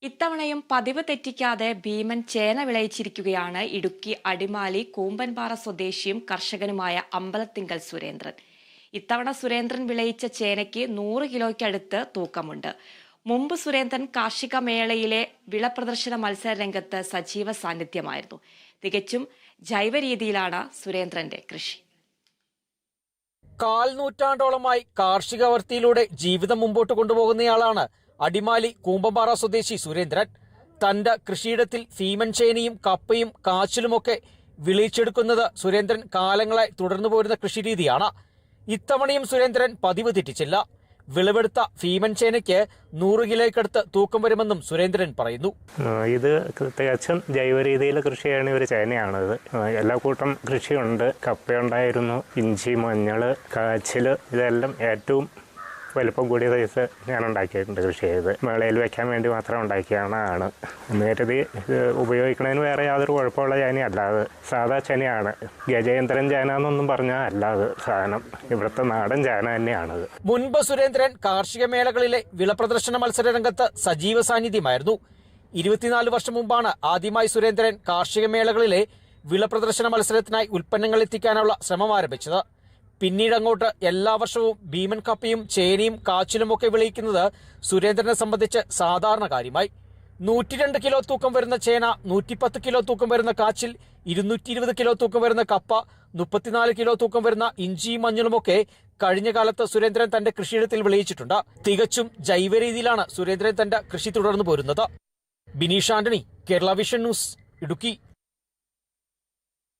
ഇത്തവണയും പതിവ് തെറ്റിക്കാതെ ഭീമൻ ചേന വിളയിച്ചിരിക്കുകയാണ് ഇടുക്കി അടിമാലി കൂമ്പൻപാറ സ്വദേശിയും കർഷകനുമായ അമ്പലത്തിങ്കൽ സുരേന്ദ്രൻ. ഇത്തവണ സുരേന്ദ്രൻ വിളയിച്ച ചേനയ്ക്ക് 100 കിലോയ്ക്കടുത്ത് തൂക്കമുണ്ട്. മുമ്പ് സുരേന്ദ്രൻ കാർഷിക മേളയിലെ വിളപ്രദർശന മത്സര രംഗത്ത് സജീവ സാന്നിധ്യമായിരുന്നു. തികച്ചും ജൈവ രീതിയിലാണ് സുരേന്ദ്രന്റെ കൃഷി. കാൽനൂറ്റാണ്ടോളമായി കാർഷിക വൃത്തിയിലൂടെ ജീവിതം മുമ്പോട്ട് കൊണ്ടുപോകുന്നയാളാണ് അടിമാലി കൂമ്പൻപാറ സ്വദേശി സുരേന്ദ്രൻ. തന്റെ കൃഷിയിടത്തിൽ ഭീമൻ ചേനയും കപ്പയും കാച്ചിലുമൊക്കെ വിളയിച്ചെടുക്കുന്നത് സുരേന്ദ്രൻ കാലങ്ങളായി തുടർന്നു പോരുന്ന കൃഷിരീതിയാണ്. ഇത്തവണയും സുരേന്ദ്രൻ പതിവ് തെറ്റിച്ചില്ല. വിളവെടുത്ത ഭീമൻ ചേനയ്ക്ക് 100 കിലോയ്ക്കടുത്ത് തൂക്കം വരുമെന്നും സുരേന്ദ്രൻ പറയുന്നു. ഇത് തികച്ചും ജൈവ രീതിയിൽ കൃഷി ചെയ്യുന്ന ഒരു ചേനയാണിത്. എല്ലാ കൂട്ടം കൃഷിയുണ്ട്. കപ്പയുണ്ടായിരുന്നു, ഇഞ്ചി, മഞ്ഞൾ, കാച്ചിൽ, ഇതെല്ലാം ഏറ്റവും വലിപ്പം കൂടിയ സൈസ് ഞാൻ ഉണ്ടാക്കിയിട്ടുണ്ട്. കൃഷി ചെയ്ത് മേളയിൽ വെക്കാൻ വേണ്ടി മാത്രം ഉണ്ടാക്കിയാണ്. നേരത്തെ ഉപയോഗിക്കുന്നതിന് വേറെ യാതൊരു കുഴപ്പമുള്ള ചേനയല്ല. അത് സാധാ ചേനയാണ്. ഗജേന്ദ്രൻ ചേന എന്നൊന്നും പറഞ്ഞാൽ അല്ലാതെ സാധനം ഇവിടുത്തെ നാടൻ ചേന തന്നെയാണത്. മുൻപ് സുരേന്ദ്രൻ കാർഷിക മേളകളിലെ വിളപ്രദർശന മത്സര രംഗത്ത് സജീവ സാന്നിധ്യമായിരുന്നു. 24 വർഷം മുമ്പാണ് ആദ്യമായി സുരേന്ദ്രൻ കാർഷിക മേളകളിലെ വിളപ്രദർശന മത്സരത്തിനായി ഉൽപ്പന്നങ്ങൾ എത്തിക്കാനുള്ള ശ്രമം ആരംഭിച്ചത്. പിന്നീട് അങ്ങോട്ട് എല്ലാ വർഷവും ഭീമൻ കപ്പയും ചേനയും കാച്ചിലുമൊക്കെ വിളയിക്കുന്നത് സുരേന്ദ്രനെ സംബന്ധിച്ച് സാധാരണ കാര്യമായി. 102 കിലോ തൂക്കം വരുന്ന ചേന, 110 കിലോ തൂക്കം വരുന്ന കാച്ചിൽ, 220 കിലോ തൂക്കം വരുന്ന കപ്പ, 34 കിലോ തൂക്കം വരുന്ന ഇഞ്ചിയും മഞ്ഞളുമൊക്കെ കഴിഞ്ഞ കാലത്ത് സുരേന്ദ്രൻ തന്റെ കൃഷിയിടത്തിൽ വിളയിച്ചിട്ടുണ്ട്. തികച്ചും ജൈവ രീതിയിലാണ് സുരേന്ദ്രൻ തന്റെ കൃഷി തുടർന്നു പോരുന്നത്. Bineesh Antony, Kerala vision news, Idukki.